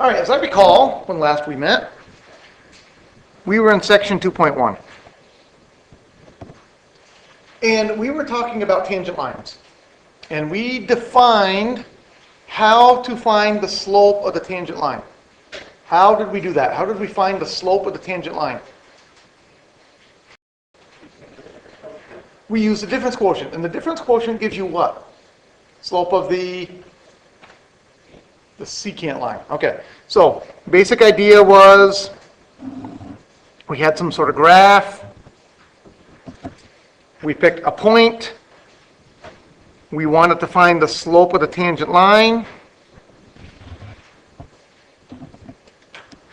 All right, as I recall, when last we met, we were in Section 2.1. And we were talking about tangent lines. And we defined how to find the slope of the tangent line. How did we do that? How did we find the slope of the tangent line? We used the difference quotient. And the difference quotient gives you what? Slope of the secant line. Okay, so basic idea was we had some sort of graph. We picked a point. We wanted to find the slope of the tangent line.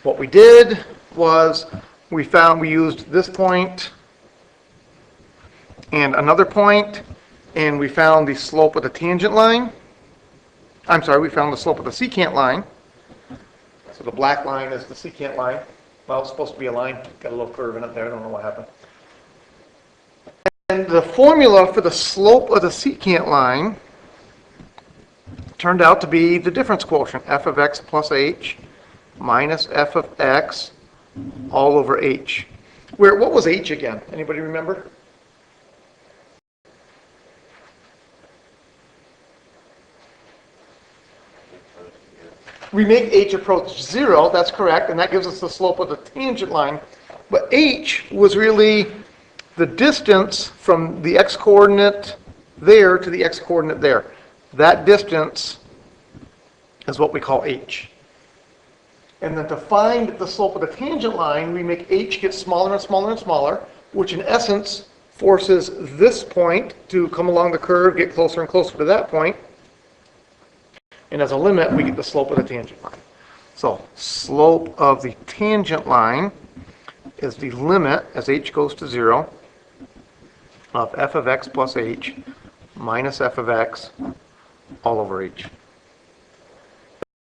What we did was we used this point and another point, and we found the slope of the tangent line. I'm sorry, we found the slope of the secant line. So the black line is the secant line. Well, it's supposed to be a line. Got a little curve in it there. I don't know what happened. And the formula for the slope of the secant line turned out to be the difference quotient, f of x plus h minus f of x all over h. What was h again? Anybody remember? We make h approach 0, that's correct, and that gives us the slope of the tangent line. But h was really the distance from the x-coordinate there to the x-coordinate there. That distance is what we call h. And then to find the slope of the tangent line, we make h get smaller and smaller and smaller, which in essence forces this point to come along the curve, get closer and closer to that point. And as a limit, we get the slope of the tangent line. So slope of the tangent line is the limit as h goes to 0 of f of x plus h minus f of x all over h.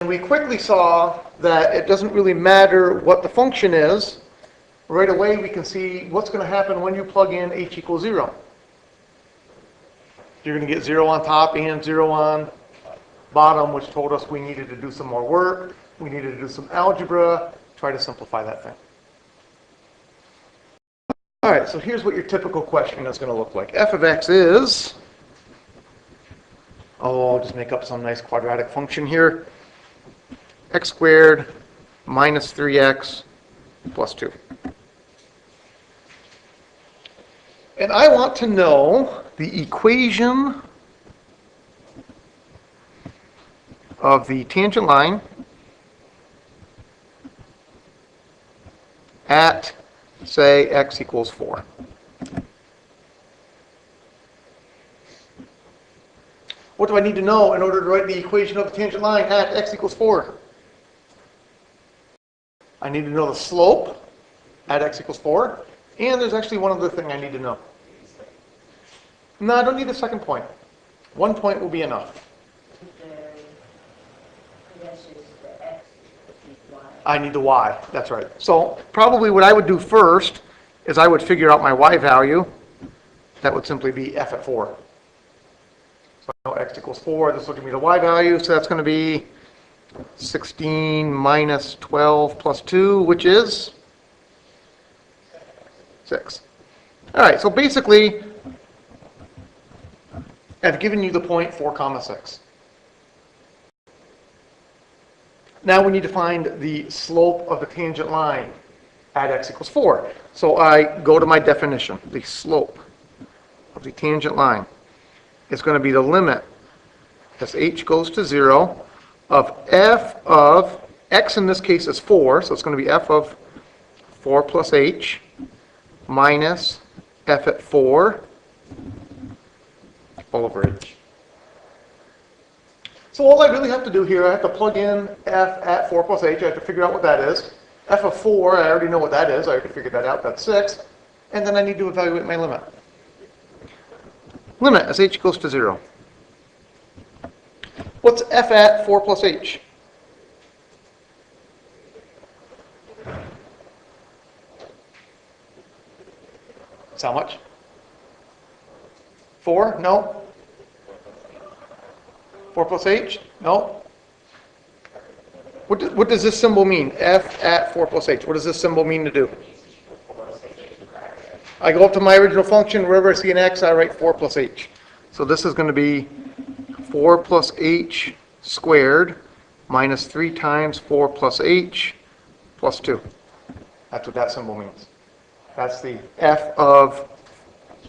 And we quickly saw that it doesn't really matter what the function is. Right away we can see what's going to happen when you plug in h equals 0. You're going to get 0 on top and 0 on bottom, which told us we needed to do some more work. We needed to do some algebra, try to simplify that thing. All right, so here's what your typical question is going to look like. F of x is, I'll just make up some nice quadratic function here, x squared minus 3x plus 2. And I want to know the equation of the tangent line at, say, x equals 4. What do I need to know in order to write the equation of the tangent line at x equals 4? I need to know the slope at x equals 4, and there's actually one other thing I need to know. No, I don't need a second point. One point will be enough. I need the y, that's right. So probably what I would do first is I would figure out my y value. That would simply be f at 4. So I know x equals 4, this will give me the y value, so that's going to be 16 minus 12 plus 2, which is 6. All right, so basically, I've given you the point 4 comma 6. Now we need to find the slope of the tangent line at x equals 4. So I go to my definition. The slope of the tangent line is going to be the limit as h goes to 0 of f of x, in this case is 4, so it's going to be f of 4 plus h minus f at 4 all over h. So all I really have to do here, I have to plug in f at 4 plus h. I have to figure out what that is. F of 4, I already know what that is. I already figured that out. That's 6. And then I need to evaluate my limit. Limit as h goes to 0. What's f at 4 plus h? That's how much? 4? No. 4 plus h? No. What does this symbol mean? F at 4 plus h. What does this symbol mean to do? I go up to my original function, wherever I see an x, I write 4 plus h. So this is going to be 4 plus h squared minus 3 times 4 plus h plus 2. That's what that symbol means. That's the f of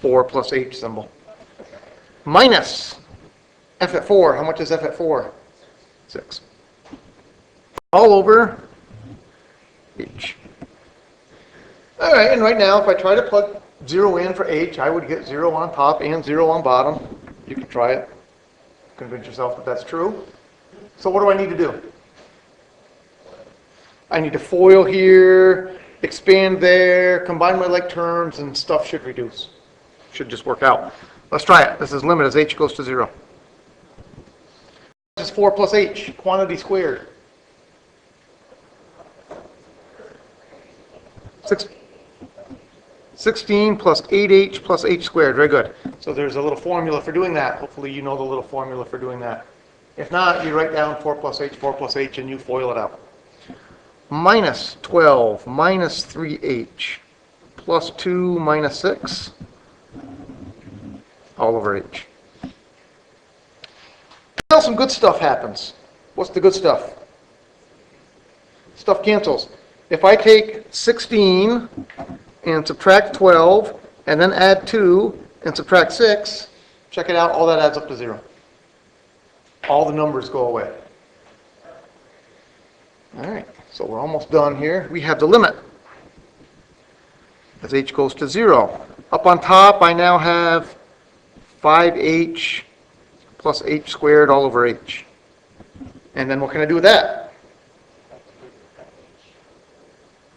4 plus h symbol. Minus f at 4. How much is f at 4? 6. All over h. All right, and right now, if I try to plug 0 in for h, I would get 0 on top and 0 on bottom. You can try it. Convince yourself that that's true. So what do I need to do? I need to FOIL here, expand there, combine my like terms, and stuff should reduce. Should just work out. Let's try it. This is limit as h goes to 0. This is 4 plus h, quantity squared. 16 plus 8h plus h squared. Very good. So there's a little formula for doing that. Hopefully you know the little formula for doing that. If not, you write down 4 plus h, and you FOIL it out. Minus 12 minus 3h plus 2 minus 6 all over h. Now some good stuff happens. What's the good stuff? Stuff cancels. If I take 16 and subtract 12 and then add 2 and subtract 6, check it out, all that adds up to 0. All the numbers go away. All right, so we're almost done here. We have the limit as h goes to 0. Up on top, I now have 5h plus h squared all over h. And then what can I do with that?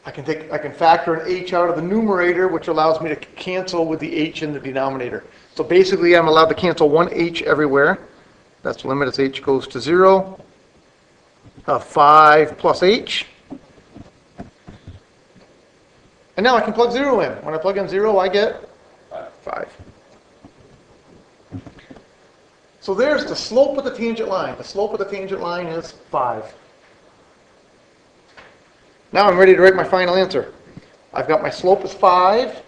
I can factor an h out of the numerator, which allows me to cancel with the h in the denominator. So basically, I'm allowed to cancel one h everywhere. That's the limit as h goes to 0 of 5 plus h. And now I can plug 0 in. When I plug in 0, I get 5. So there's the slope of the tangent line. The slope of the tangent line is 5. Now I'm ready to write my final answer. I've got my slope is 5,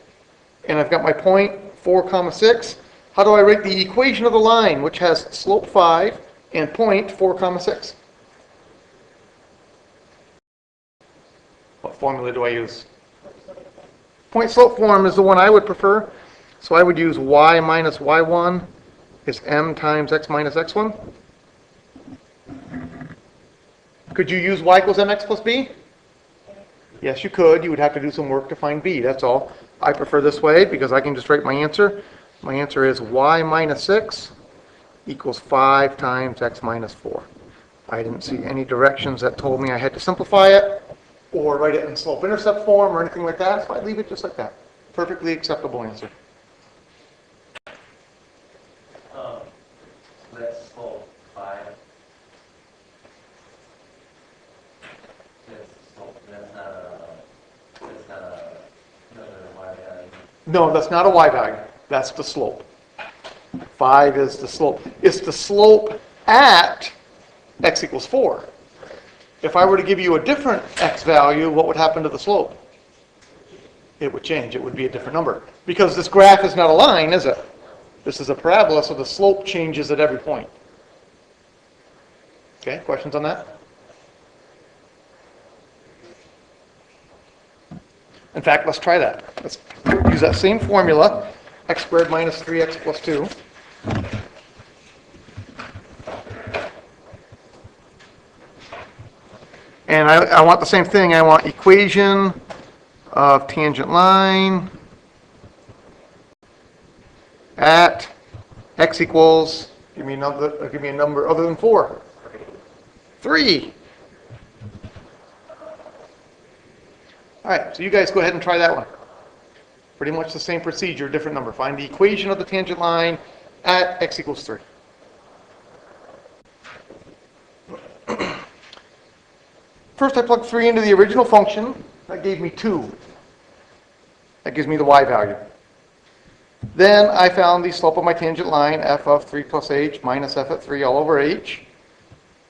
and I've got my point 4, 6. How do I write the equation of the line, which has slope 5 and point 4, 6? What formula do I use? Point slope form is the one I would prefer. So I would use y minus y1 is m times x minus x1. Could you use y equals mx plus b? Yes, you could. You would have to do some work to find b, that's all. I prefer this way because I can just write my answer. My answer is y minus 6 equals 5 times x minus 4. I didn't see any directions that told me I had to simplify it or write it in slope-intercept form or anything like that, so I leave it just like that. Perfectly acceptable answer. Let's slope 5. No, that's not a y value. That's the slope. 5 is the slope. It's the slope at x equals 4. If I were to give you a different x value, what would happen to the slope? It would change. It would be a different number. Because this graph is not a line, is it? This is a parabola, so the slope changes at every point. Okay, questions on that? In fact, let's try that. Let's use that same formula, x squared minus 3x plus 2. And I want the same thing. I want equation of tangent line at x equals, give me a number other than 4. 3. All right, so you guys go ahead and try that one. Pretty much the same procedure, different number. Find the equation of the tangent line at x equals 3. First, I plugged 3 into the original function. That gave me 2. That gives me the y value. Then I found the slope of my tangent line, f of 3 plus h minus f at 3 all over h.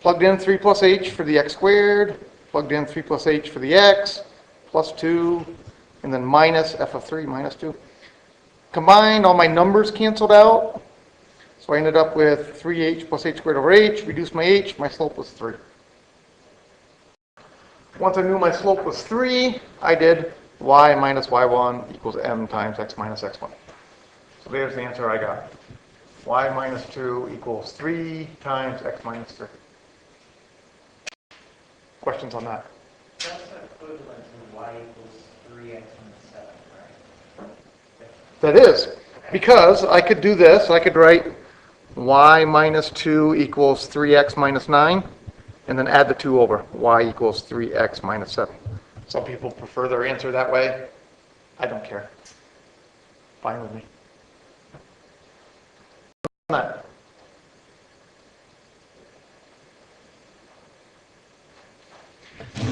plugged in 3 plus h for the x squared, plugged in 3 plus h for the x, plus 2, and then minus f of 3 minus 2. Combined, all my numbers canceled out. So I ended up with 3h plus h squared over h, reduced my h, my slope was 3. Once I knew my slope was 3, I did y minus y1 equals m times x minus x1. So there's the answer I got. Y minus 2 equals 3 times x minus 3. Questions on that? That's equivalent to y equals 3x minus 7, right? That is, because I could do this. I could write y minus 2 equals 3x minus 9, and then add the 2 over. Y equals 3x minus 7. Some people prefer their answer that way. I don't care. Fine with me. That.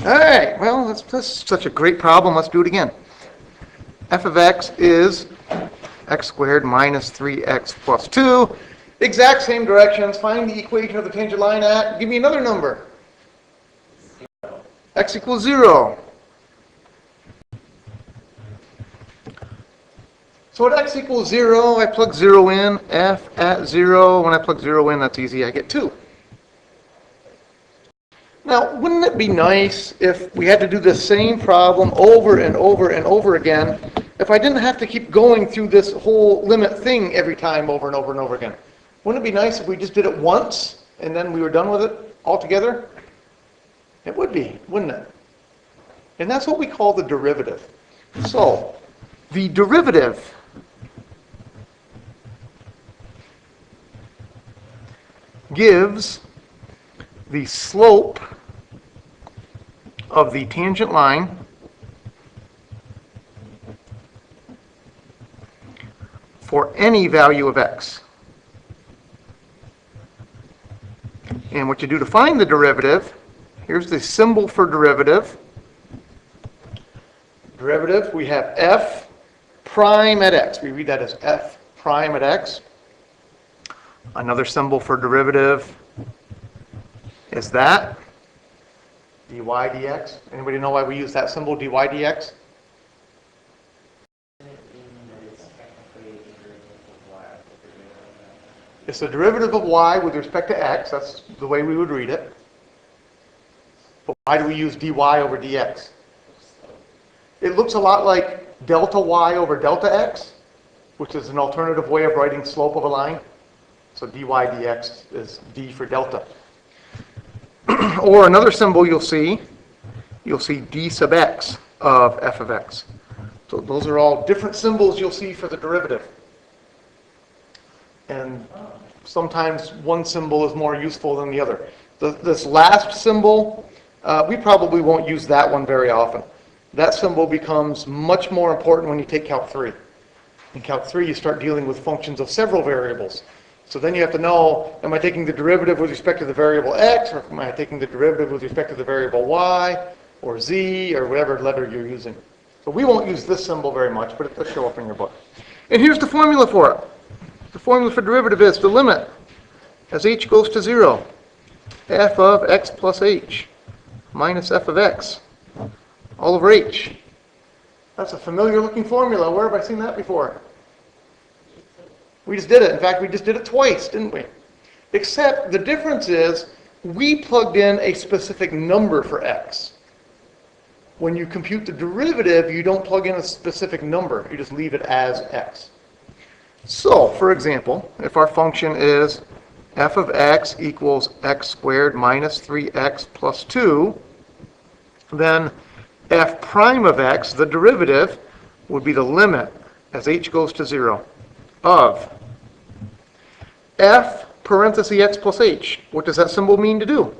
All right, well, that's such a great problem. Let's do it again. F of x is x squared minus 3x plus 2. Exact same directions. Find the equation of the tangent line at. Give me another number. X equals 0. So at x equals 0, I plug 0 in. F at 0, when I plug 0 in, that's easy. I get 2. Now, wouldn't it be nice if we had to do the same problem over and over and over again, if I didn't have to keep going through this whole limit thing every time over and over and over again? Wouldn't it be nice if we just did it once and then we were done with it altogether? It would be, wouldn't it? And that's what we call the derivative. So, the derivative gives the slope of the tangent line for any value of x. And what you do to find the derivative, here's the symbol for derivative. Derivative, we have f prime at x. We read that as f prime at x. Another symbol for derivative is that, dy dx. Anybody know why we use that symbol, dy dx? It's the derivative of y with respect to x. That's the way we would read it. But why do we use dy over dx? It looks a lot like delta y over delta x, which is an alternative way of writing slope of a line. So dy dx is d for delta. Or another symbol you'll see d sub x of f of x. So those are all different symbols you'll see for the derivative. And sometimes one symbol is more useful than the other. This last symbol, we probably won't use that one very often. That symbol becomes much more important when you take Calc 3. In Calc 3, you start dealing with functions of several variables. So then you have to know, am I taking the derivative with respect to the variable x, or am I taking the derivative with respect to the variable y, or z, or whatever letter you're using. So we won't use this symbol very much, but it does show up in your book. And here's the formula for it. The formula for derivative is the limit as h goes to 0, f of x plus h minus f of x all over h. That's a familiar looking formula. Where have I seen that before? We just did it. In fact, we just did it twice, didn't we? Except the difference is we plugged in a specific number for x. When you compute the derivative, you don't plug in a specific number. You just leave it as x. So, for example, if our function is f of x equals x squared minus 3x plus 2, then f prime of x, the derivative, would be the limit as h goes to 0 of f parenthesis x plus h. What does that symbol mean to do?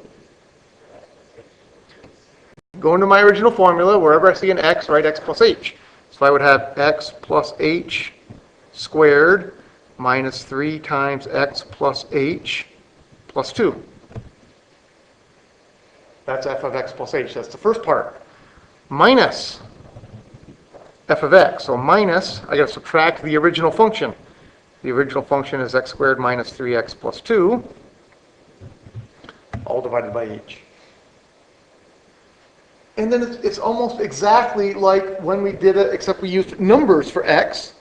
Go into my original formula. Wherever I see an x, write x plus h. So I would have x plus h squared minus 3 times x plus h plus 2. That's f of x plus h. That's the first part. Minus f of x. So minus, I got to subtract the original function. The original function is x squared minus 3x plus 2 all divided by h. And then it's almost exactly like when we did it, except we used numbers for x.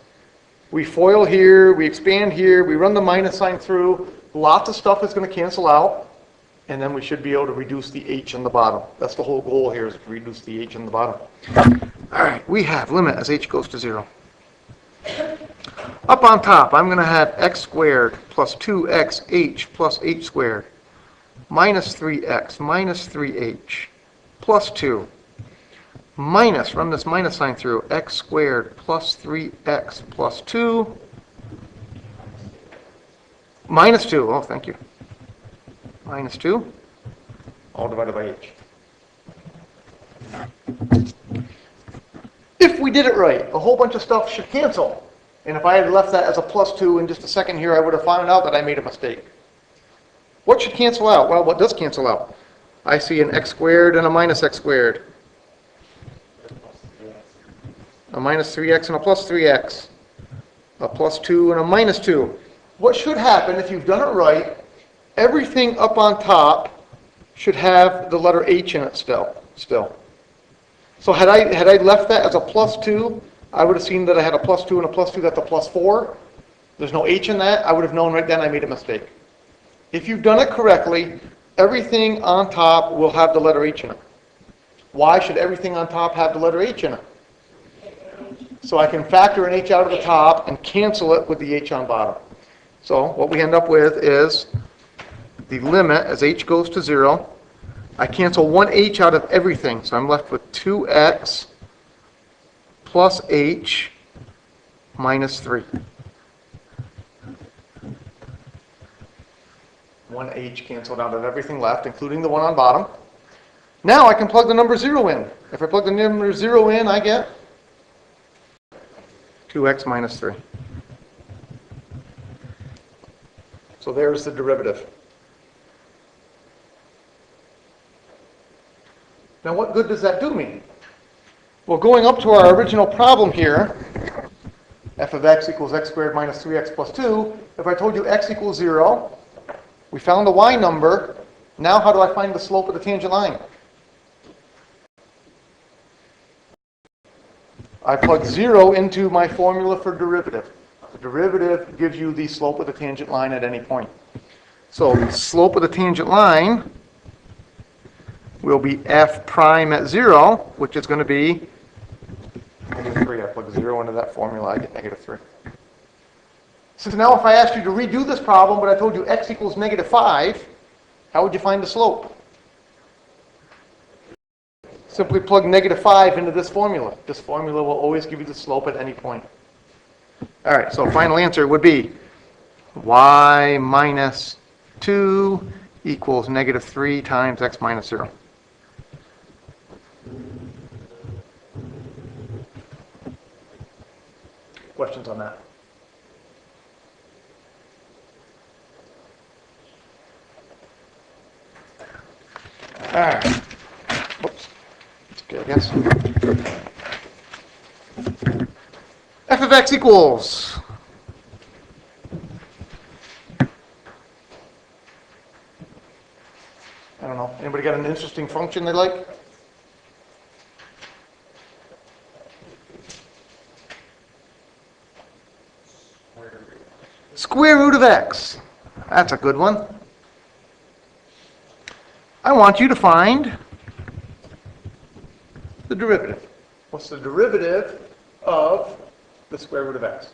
We FOIL here, we expand here, we run the minus sign through. Lots of stuff is going to cancel out. And then we should be able to reduce the h on the bottom. That's the whole goal here, is to reduce the h on the bottom. All right, we have limit as h goes to 0. Up on top, I'm going to have x squared plus 2xh plus h squared minus 3x minus 3h plus 2 minus, run this minus sign through, x squared plus 3x plus 2 minus 2, oh, thank you, minus 2, all divided by h. If we did it right, a whole bunch of stuff should cancel. And if I had left that as a plus 2 in just a second here, I would have found out that I made a mistake. What should cancel out? Well, what does cancel out? I see an x squared and a minus x squared. A minus 3x and a plus 3x. A plus 2 and a minus 2. What should happen if you've done it right, everything up on top should have the letter h in it still. So had I left that as a plus 2, I would have seen that I had a plus 2 and a plus 2, that's a plus 4. There's no h in that. I would have known right then I made a mistake. If you've done it correctly, everything on top will have the letter h in it. Why should everything on top have the letter h in it? So I can factor an h out of the top and cancel it with the h on bottom. So what we end up with is the limit as h goes to 0. I cancel one h out of everything, so I'm left with 2x plus h minus 3. One h canceled out of everything left, including the one on bottom. Now I can plug the number 0 in. If I plug the number 0 in, I get 2x minus 3. So there's the derivative. Now what good does that do me? Well, going up to our original problem here, f of x equals x squared minus 3x plus 2, if I told you x equals 0, we found the y number, now how do I find the slope of the tangent line? I plug 0 into my formula for derivative. The derivative gives you the slope of the tangent line at any point. So the slope of the tangent line will be f prime at 0, which is going to be negative 3. I plug 0 into that formula, I get negative 3. So now if I asked you to redo this problem, but I told you x equals negative 5, how would you find the slope? Simply plug negative 5 into this formula. This formula will always give you the slope at any point. All right, so final answer would be y minus 2 equals negative 3 times x minus 0. Questions on that? All right. Whoops. That's okay, I guess. F of x equals. I don't know. Anybody got an interesting function they like? Square root of x. That's a good one. I want you to find the derivative. What's the derivative of the square root of x?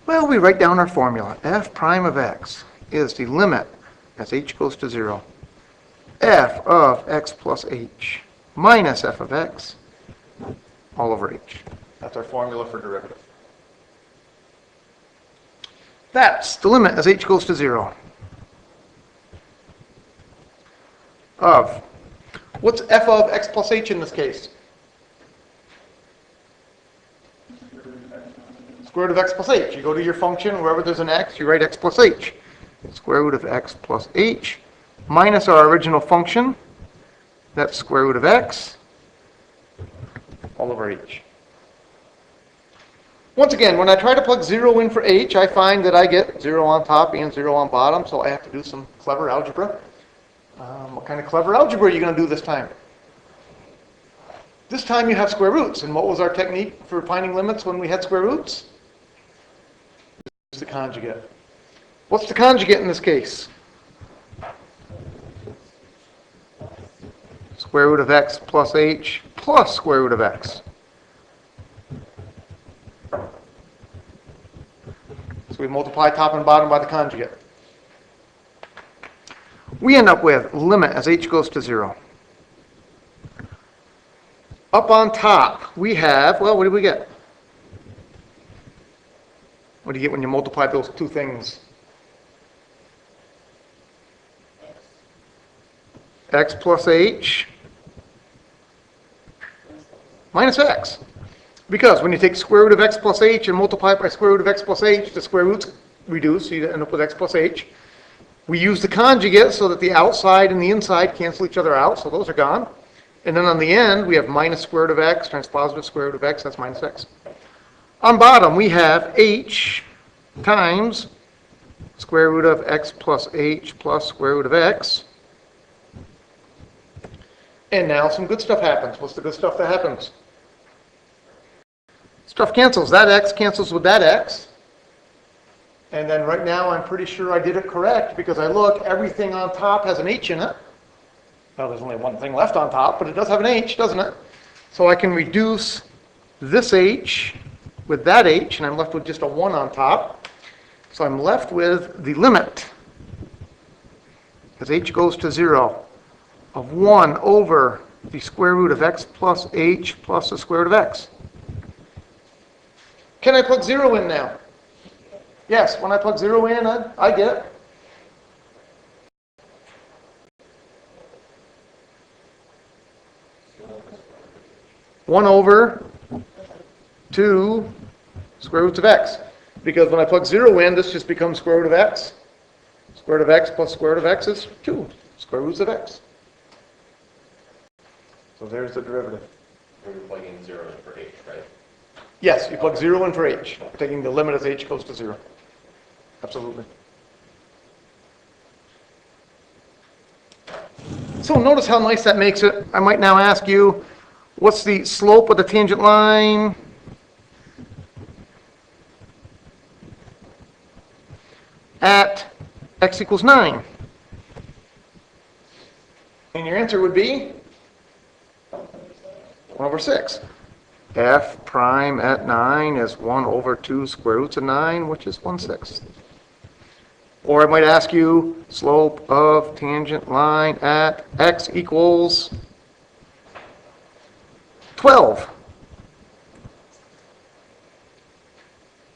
Well, we write down our formula. F prime of x is the limit as h goes to 0. F of x plus h minus f of x all over h. That's our formula for derivative. That's the limit as h goes to 0 of, what's f of x plus h in this case? Square root of x plus h. You go to your function, wherever there's an x, you write x plus h. Square root of x plus h minus our original function, that's square root of x all over h. Once again, when I try to plug 0 in for h, I find that I get 0 on top and 0 on bottom, so I have to do some clever algebra. What kind of clever algebra are you going to do this time? This time you have square roots, and what was our technique for finding limits when we had square roots? Use the conjugate. What's the conjugate in this case? Square root of x plus h plus square root of x. So we multiply top and bottom by the conjugate. We end up with limit as h goes to 0. Up on top, we have, well, what do we get? What do you get when you multiply those two things? X plus h minus x. Because when you take square root of x plus h and multiply it by square root of x plus h, the square roots reduce, so you end up with x plus h. We use the conjugate so that the outside and the inside cancel each other out, so those are gone. And then on the end, we have minus square root of x times positive square root of x, that's minus x. On bottom, we have h times square root of x plus h plus square root of x. And now some good stuff happens. What's the good stuff that happens? Stuff cancels. That x cancels with that x. And then right now, I'm pretty sure I did it correct because I look, everything on top has an h in it. Well, there's only one thing left on top, but it does have an h, doesn't it? So I can reduce this h with that h, and I'm left with just a 1 on top. So I'm left with the limit, as h goes to 0, of 1 over the square root of x plus h plus the square root of x. Can I plug 0 in now? Yes, when I plug 0 in, I get 1 over 2 square roots of x. Because when I plug 0 in, this just becomes square root of x. Square root of x plus square root of x is 2 square roots of x. So there's the derivative. We're plugging 0 in for h, right? Yes, you plug 0 in for h, taking the limit as h goes to 0. Absolutely. So notice how nice that makes it. I might now ask you, what's the slope of the tangent line? At x equals 9. And your answer would be 1 over 6. F prime at 9 is 1 over 2 square roots of 9, which is 1/6. Or I might ask you, slope of tangent line at x equals 12.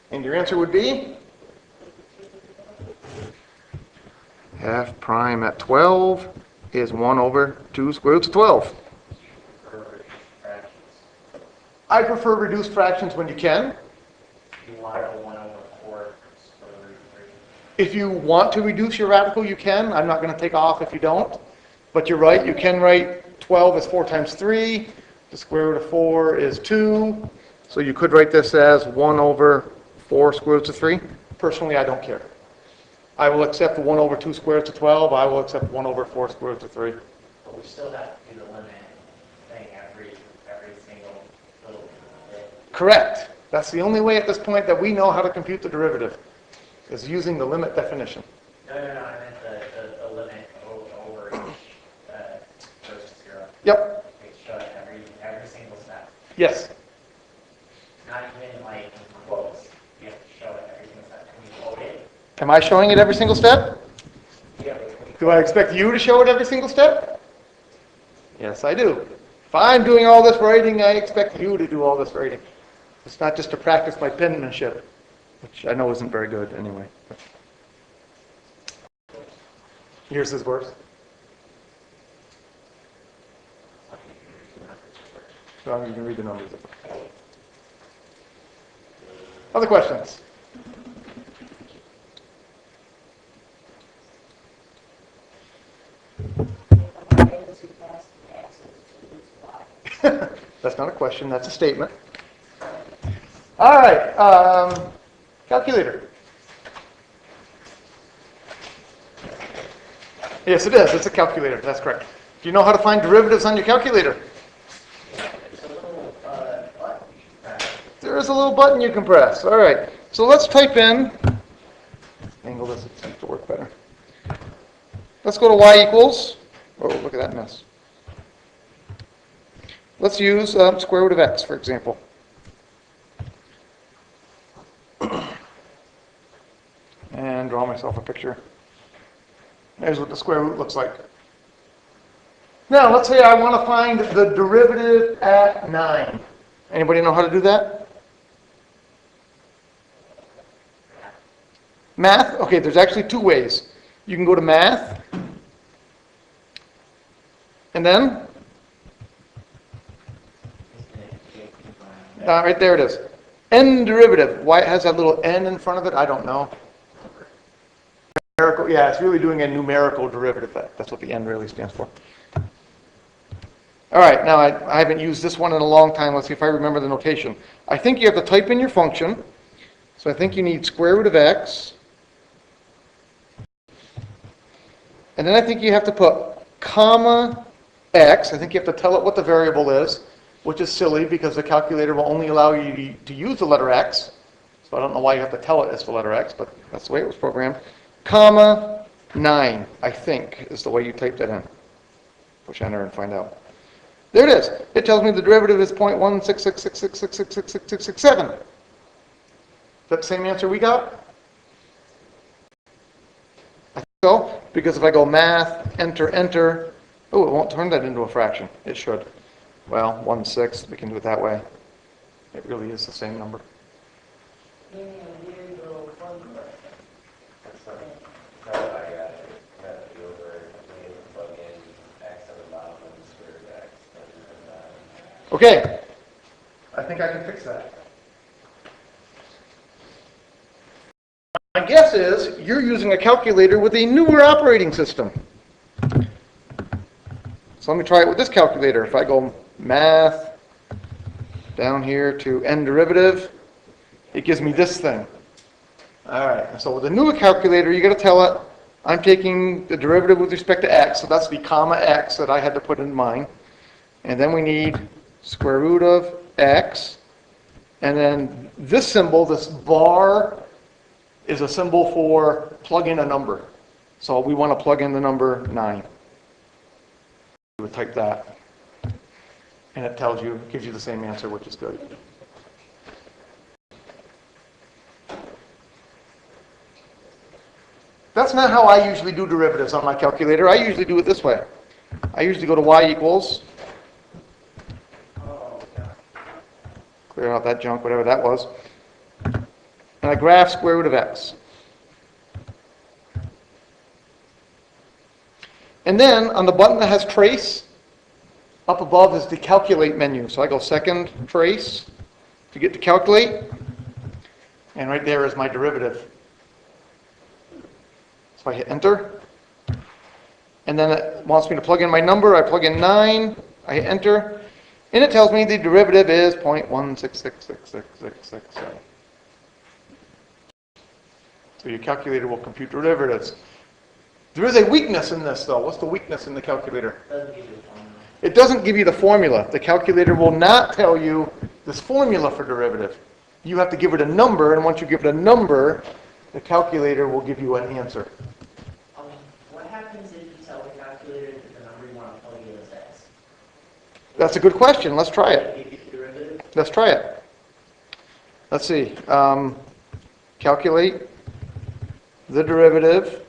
And your answer would be f prime at 12 is 1 over 2 square roots of 12. I prefer reduced fractions when you can. You want a 1 over 4 square root of 3. If you want to reduce your radical, you can. I'm not going to take off if you don't. But you're right, you can write 12 as 4 times 3. The square root of 4 is 2. So you could write this as 1 over 4 square roots of 3. Personally, I don't care. I will accept 1 over 2 square roots of 12. I will accept 1 over 4 square roots of 3. But we still have to do the limit thing every single little bit. Correct. That's the only way at this point that we know how to compute the derivative, is using the limit definition. No, I meant the limit over goes to 0. Yep. We show it every single step. Yes. Not even like quotes. You have to show it every single step. Can we quote it? Am I showing it every single step? Yeah. Do I expect you to show it every single step? Yes, I do. If I'm doing all this writing, I expect you to do all this writing. It's not just to practice my penmanship, which I know isn't very good anyway. Yours is worse. So you can read the numbers. Other questions? That's not a question, that's a statement. All right, calculator. Yes, it is. It's a calculator. That's correct. Do you know how to find derivatives on your calculator? It's a little, button you can press. There is a little button you can press. All right. So let's type in, angle this, it seems to work better. Let's go to y equals, oh, look at that mess. Let's use square root of x, for example. And draw myself a picture. There's what the square root looks like. Now, let's say I want to find the derivative at 9. Anybody know how to do that? Math? Okay, there's actually two ways. You can go to math, and then, right there it is. N derivative. Why it has that little n in front of it, I don't know. Numerical, yeah, it's really doing a numerical derivative. That's what the n really stands for. All right, now I haven't used this one in a long time. Let's see if I remember the notation. I think you have to type in your function. So I think you need square root of x. And then I think you have to put comma x. I think you have to tell it what the variable is, which is silly because the calculator will only allow you to use the letter x. So I don't know why you have to tell it it's the letter x, but that's the way it was programmed. Comma 9, I think, is the way you type that in. Push enter and find out. There it is. It tells me the derivative is 0.16666666667. Is that the same answer we got? I think so, because if I go math, enter, enter, oh, it won't turn that into a fraction. It should. Well, 1/6, we can do it that way. It really is the same number. Okay, I think I can fix that. My guess is you're using a calculator with a newer operating system. So let me try it with this calculator. If I go math, down here to n derivative, it gives me this thing. All right, so with a newer calculator, you got to tell it, I'm taking the derivative with respect to x, so that's the comma x that I had to put in mine. And then we need square root of x, and then this symbol, this bar, is a symbol for plug in a number. So we want to plug in the number 9. You would type that, and it tells you, gives you the same answer, which is good. That's not how I usually do derivatives on my calculator. I usually do it this way. I usually go to y equals, clear out that junk, whatever that was. And I graph square root of x. And then on the button that has trace, up above is the calculate menu. So I go second trace to get to calculate. And right there is my derivative. So I hit enter. And then it wants me to plug in my number. I plug in 9. I hit enter. And it tells me the derivative is 0.1666667. So your calculator will compute derivatives. There is a weakness in this, though. What's the weakness in the calculator? It doesn't give you the formula. The calculator will not tell you this formula for derivative. You have to give it a number, and once you give it a number, the calculator will give you an answer. What happens if you tell the calculator that the number you want to plug in is x? That's a good question. Let's try it. Give you the derivative? Let's try it. Let's see. Calculate the derivative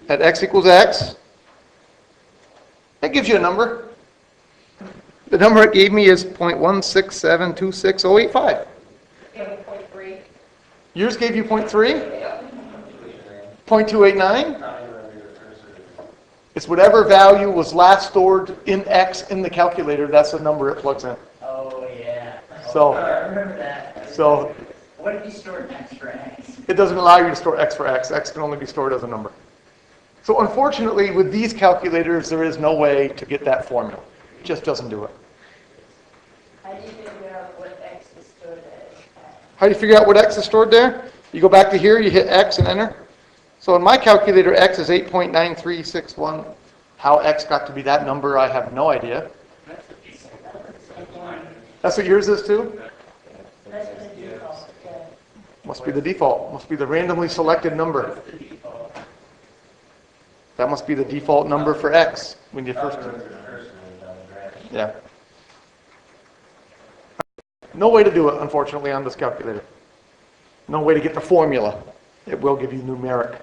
at x equals x. That gives you a number. The number it gave me is 0.1672685. 0.3. Yours gave you 0.3? 0.289? It's whatever value was last stored in x in the calculator, that's the number it plugs in. Oh, yeah. So- I remember that. So What if you stored x for x? it doesn't allow you to store x for x. X can only be stored as a number. So unfortunately, with these calculators, there is no way to get that formula. It just doesn't do it. How do you figure out what x is stored there? You go back to here, you hit x and enter. So in my calculator, x is 8.9361. How x got to be that number, I have no idea. That's what yours is too? That's the default, yeah. Must be the default. Must be the randomly selected number. That must be the default number for x when you first. Yeah. No way to do it, unfortunately, on this calculator. No way to get the formula. It will give you numeric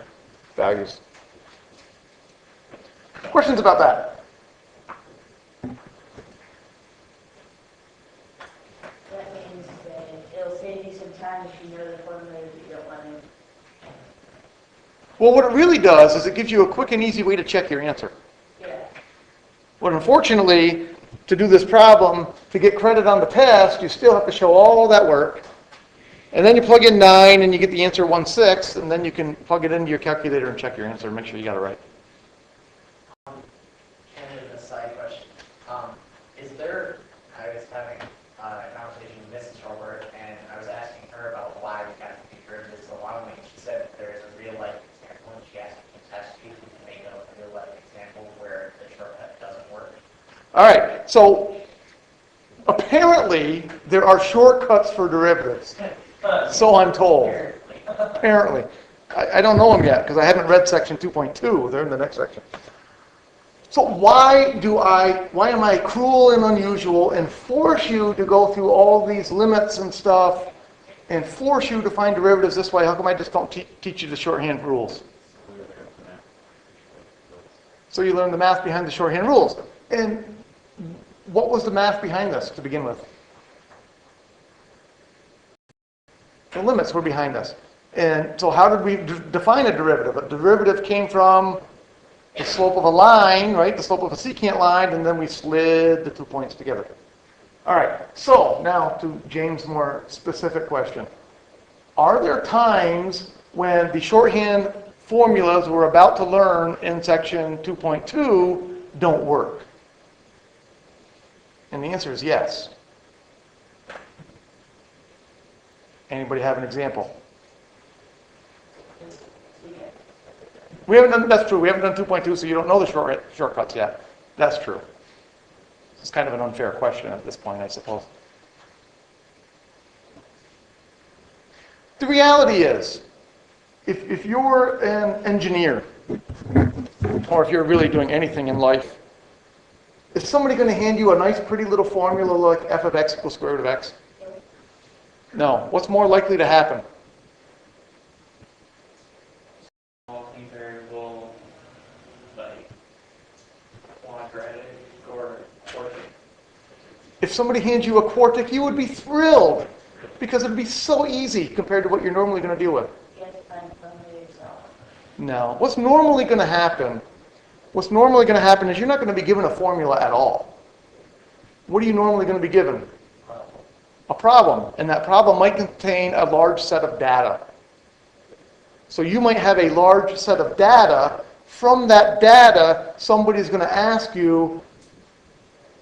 values. Questions about that? That means that it'll save you some time if you know the formula that you don't want to. Well, what it really does is it gives you a quick and easy way to check your answer. Yeah. But unfortunately, to do this problem, to get credit on the test, you still have to show all that work. And then you plug in 9 and you get the answer 1/6, and then you can plug it into your calculator and check your answer and make sure you got it right. Kind of a side question. Is there, I was having a conversation with Mrs. Schrober, and I was asking her about why we got to be derivatives so long, and she said there is a real life example, and she asked me to test people to make a real life example where the shortcut doesn't work. All right, so apparently there are shortcuts for derivatives. So I'm told. Apparently. I don't know them yet because I haven't read Section 2.2. They're in the next section. So why am I cruel and unusual and force you to go through all these limits and stuff and force you to find derivatives this way? How come I just don't teach you the shorthand rules? So you learn the math behind the shorthand rules. And what was the math behind this to begin with? The limits were behind us. And so how did we define a derivative? A derivative came from the slope of a line, right? The slope of a secant line, and then we slid the 2 points together. All right, so now to James' more specific question. Are there times when the shorthand formulas we're about to learn in Section 2.2 don't work? And the answer is yes. Anybody have an example? We haven't done, that's true, we haven't done 2.2, so you don't know the shortcuts yet. That's true. It's kind of an unfair question at this point, I suppose. The reality is, if you're an engineer, or if you're really doing anything in life, is somebody going to hand you a nice pretty little formula like f of x equals square root of x? No. What's more likely to happen? Multivariable, like quadratic or quartic. If somebody hands you a quartic, you would be thrilled because it would be so easy compared to what you're normally going to deal with. You have to find the formula yourself. No. What's normally going to happen is you're not going to be given a formula at all. What are you normally going to be given? A problem, and that problem might contain a large set of data. So you might have a large set of data. From that data, somebody's going to ask you,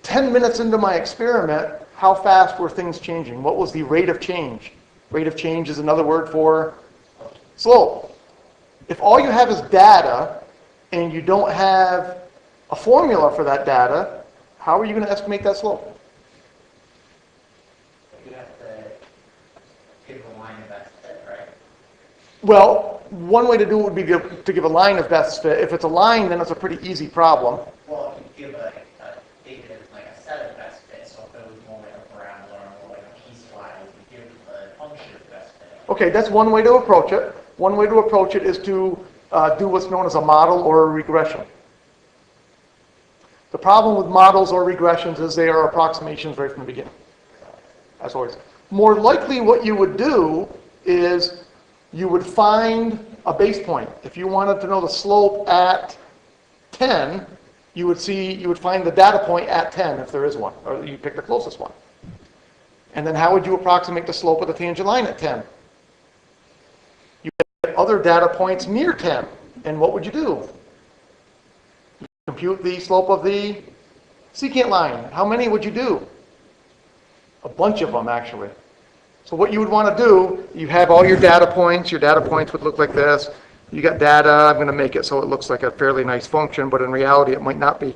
10 minutes into my experiment, how fast were things changing? What was the rate of change? Rate of change is another word for slope. If all you have is data, and you don't have a formula for that data, how are you going to estimate that slope? You have to give a line of best fit, right? Well, one way to do it would be to give a line of best fit. If it's a line, then it's a pretty easy problem. Well, you give a like a set of best fit, so if it was more like a parabola or more like a piecewise, you give a function of best fit. Okay, that's one way to approach it. One way to approach it is to do what's known as a model or a regression. The problem with models or regressions is they are approximations right from the beginning. As always. More likely what you would do is you would find a base point. If you wanted to know the slope at 10, you would find the data point at 10 if there is one, or you pick the closest one. And then how would you approximate the slope of the tangent line at 10? You get other data points near 10, and what would you do? You compute the slope of the secant line. How many would you do? A bunch of them, actually. So what you would want to do, you have all your data points. Your data points would look like this. You got data. I'm going to make it so it looks like a fairly nice function, but in reality it might not be.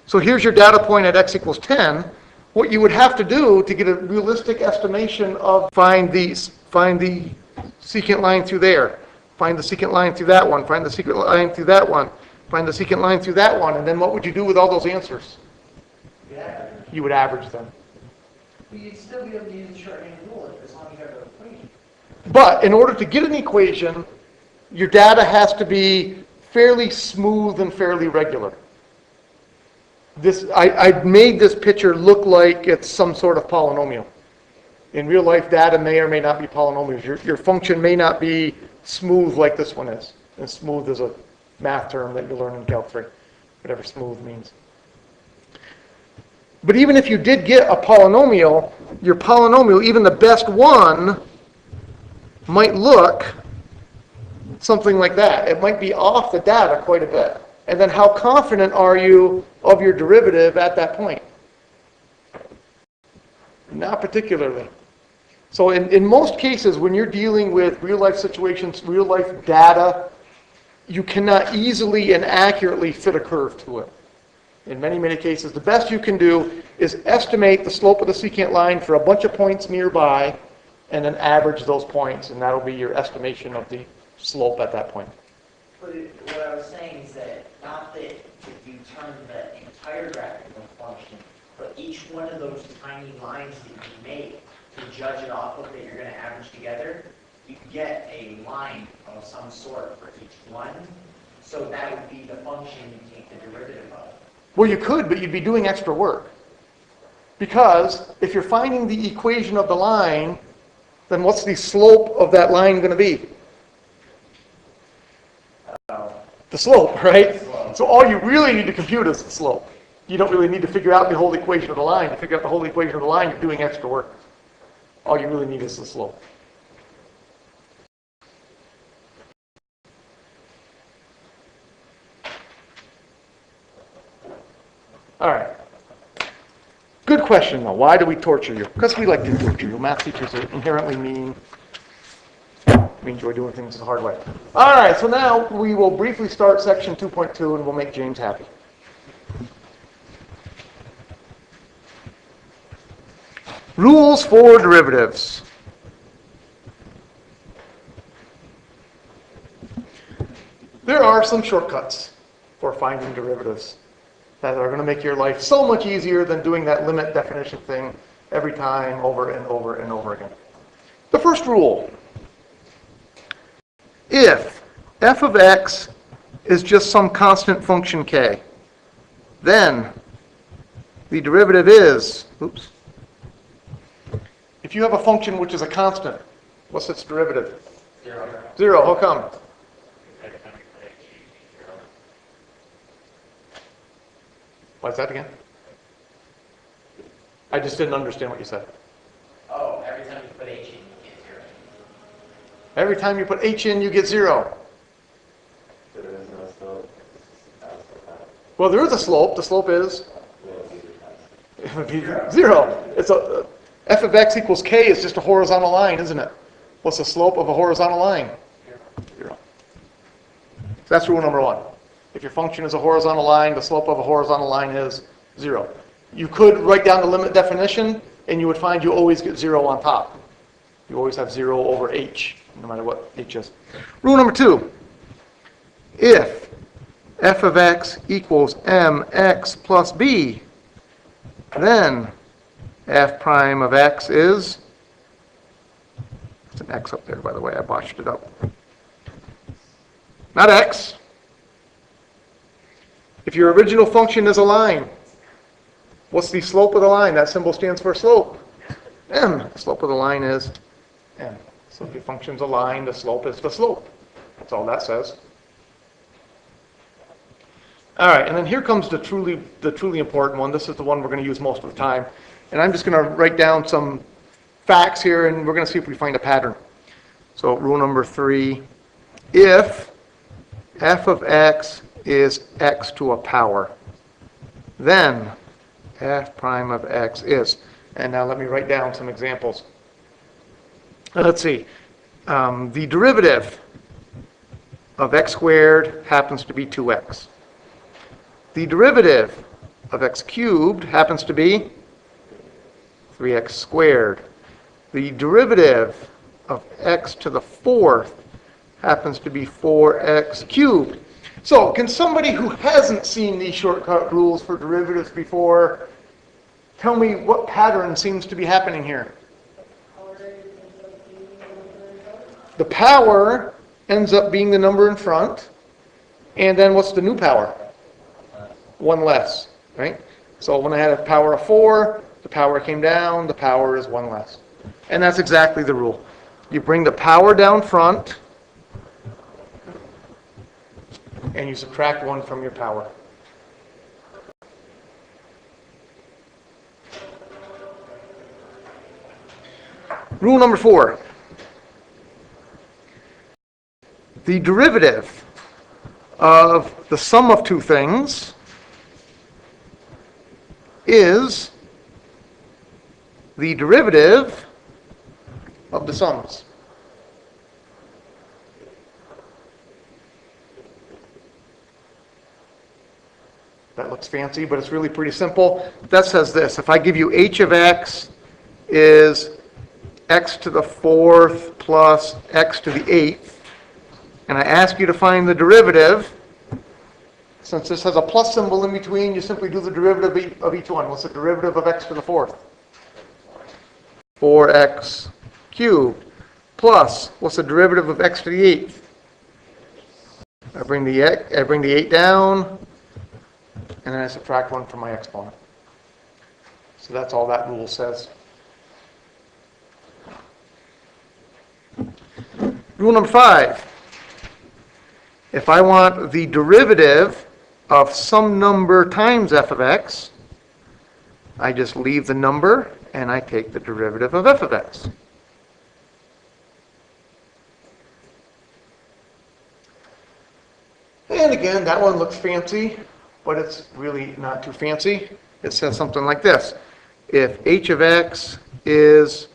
So here's your data point at x equals 10. What you would have to do to get a realistic estimation of find the secant line through there, find the secant line through that one, find the secant line through that one, find the secant line through that one, and then what would you do with all those answers? Yeah. You would average them. You'd still be able to use the shorthand rule as long as you have an equation. But in order to get an equation, your data has to be fairly smooth and fairly regular. I made this picture look like it's some sort of polynomial. In real life, data may or may not be polynomials. Your function may not be smooth like this one is. And smooth is a math term that you learn in Calc 3, whatever smooth means. But even if you did get a polynomial, your polynomial, even the best one, might look something like that. It might be off the data quite a bit. And then how confident are you of your derivative at that point? Not particularly. So in most cases, when you're dealing with real-life situations, real-life data, you cannot easily and accurately fit a curve to it. In many, many cases, the best you can do is estimate the slope of the secant line for a bunch of points nearby, and then average those points, and that'll be your estimation of the slope at that point. But what I was saying is that not that if you turn the entire graphical function, but each one of those tiny lines that you make to judge it off of that you're going to average together, you get a line of some sort for each one. So that would be the function you take the derivative of. Well, you could, but you'd be doing extra work. Because if you're finding the equation of the line, then what's the slope of that line going to be? The slope, right? So all you really need to compute is the slope. You don't really need to figure out the whole equation of the line. To figure out the whole equation of the line, you're doing extra work. All you really need is the slope. All right. Good question, though. Why do we torture you? Because we like to torture you. Math teachers are inherently mean. We enjoy doing things the hard way. All right, so now we will briefly start section 2.2, and we'll make James happy. Rules for derivatives. There are some shortcuts for finding derivatives that are going to make your life so much easier than doing that limit definition thing every time over and over and over again. The first rule: if f of x is just some constant function k, then the derivative is, if you have a function which is a constant, what's its derivative? Zero. Zero. How come? What's that again? I just didn't understand what you said. Oh, every time you put h in, you get zero. Every time you put h in, you get zero. There is no slope. Well, there is a slope. The slope is zero. It's a f of x equals k is just a horizontal line, isn't it? What's the slope of a horizontal line? Zero. So that's rule number one. If your function is a horizontal line, the slope of a horizontal line is zero. You could write down the limit definition, and you would find you always get zero on top. You always have zero over h, no matter what h is. Rule number two: if f of x equals mx plus b, then f prime of x is, there's an x up there, by the way, I botched it up. Not x. If your original function is a line, what's the slope of the line? That symbol stands for slope. M. The slope of the line is m. So if your function's a line, the slope is the slope. That's all that says. All right, and then here comes the truly important one. This is the one we're going to use most of the time. And I'm just going to write down some facts here, and we're going to see if we find a pattern. So rule number 3, if f of x is x to a power, then f prime of x is. And now let me write down some examples. Let's see. The derivative of x squared happens to be 2x. The derivative of x cubed happens to be 3x squared. The derivative of x to the fourth happens to be 4x cubed. So, can somebody who hasn't seen these shortcut rules for derivatives before tell me what pattern seems to be happening here? The power ends up being the number in front, and then what's the new power? One less, right? So when I had a power of 4, the power came down, the power is one less. And that's exactly the rule. You bring the power down front, and you subtract 1 from your power. Rule number 4. The derivative of the sum of two things is the derivative of the sums. That looks fancy, but it's really pretty simple. That says this: if I give you h of x is x to the fourth plus x to the eighth, and I ask you to find the derivative, since this has a plus symbol in between, you simply do the derivative of each one. What's the derivative of x to the fourth? 4x cubed. Plus, what's the derivative of x to the eighth? I bring the 8 down, and then I subtract 1 from my exponent. So that's all that rule says. Rule number 5. If I want the derivative of some number times f of x, I just leave the number and I take the derivative of f of x. And again, that one looks fancy, but it's really not too fancy. It says something like this: if h of x is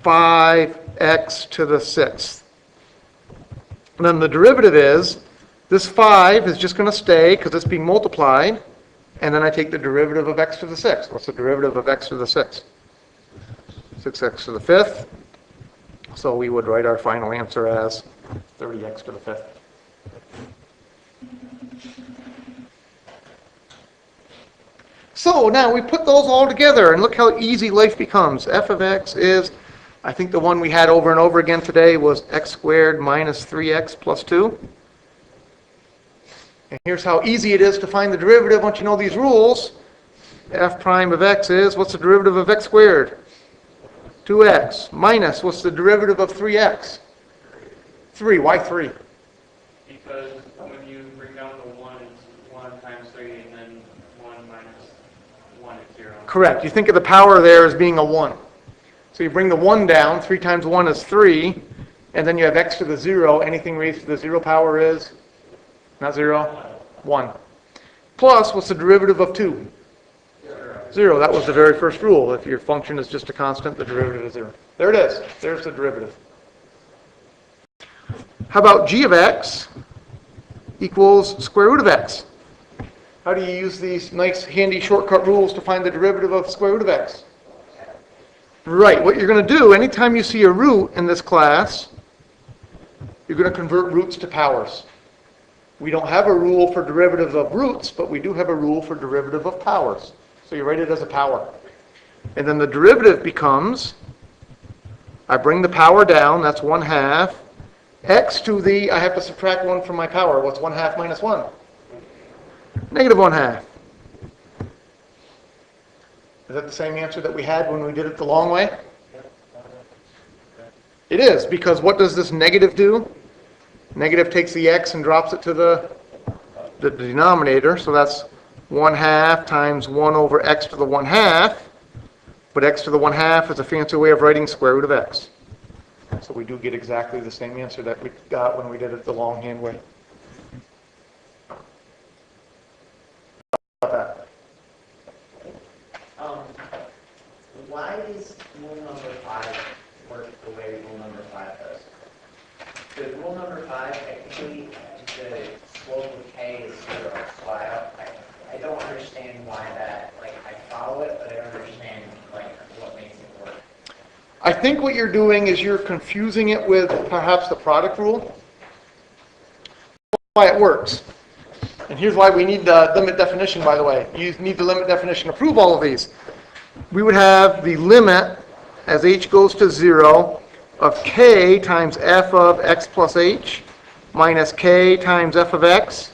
5x to the sixth, then the derivative is, this 5 is just going to stay because it's being multiplied, and then I take the derivative of x to the sixth. What's the derivative of x to the sixth? 6x to the fifth. So we would write our final answer as 30x to the fifth. So now we put those all together, and look how easy life becomes. F of x is, I think the one we had over and over again today was x squared minus 3x plus 2. And here's how easy it is to find the derivative once you know these rules. F prime of x is, what's the derivative of x squared? 2x. Minus, what's the derivative of 3x? 3. Why 3? Because when you bring down the 1, it's 1 times 3, and then 1 minus 1 is 0. Correct. You think of the power there as being a 1. So you bring the 1 down, 3 times 1 is 3, and then you have x to the 0. Anything raised to the 0 power is? Not 0? 1. Plus, what's the derivative of 2? 0. That was the very first rule. If your function is just a constant, the derivative is 0. There it is. There's the derivative. How about g of x equals square root of x? How do you use these nice handy shortcut rules to find the derivative of square root of x? Right, what you're going to do, anytime you see a root in this class, you're going to convert roots to powers. We don't have a rule for derivatives of roots, but we do have a rule for derivative of powers. So you write it as a power. And then the derivative becomes, I bring the power down, that's 1/2. X to the, I have to subtract 1 from my power. What's 1/2 minus 1? Negative 1/2. Is that the same answer that we had when we did it the long way? It is, because what does this negative do? Negative takes the x and drops it to the denominator, so that's 1/2 times 1 over x to the 1/2, but x to the 1/2 is a fancy way of writing square root of x. So we do get exactly the same answer that we got when we did it the longhand way. How about that? Why does rule number 5 work So I don't understand why that, like, I follow it, but I don't understand, like, what makes it work. I think what you're doing is you're confusing it with perhaps the product rule. Why it works. And here's why we need the limit definition, by the way. You need the limit definition to prove all of these. We would have the limit as h goes to 0 of k times f of x plus h minus k times f of x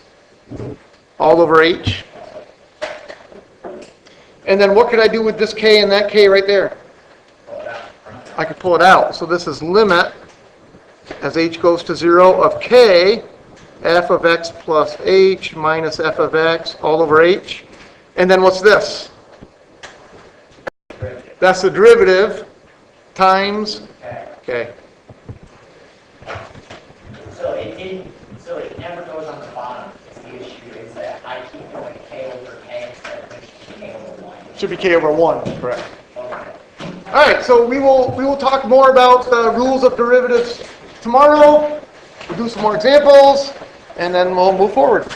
all over h. And then what could I do with this k and that k right there? I could pull it out. So this is limit as h goes to 0 of k f of x plus h minus f of x all over h. And then what's this? That's the derivative times k. So it never goes on the bottom. It's the issue is that I keep going k over k instead of k over 1. Should be k over 1, correct. Okay. All right, so we will talk more about the rules of derivatives tomorrow. We'll do some more examples, and then we'll move forward.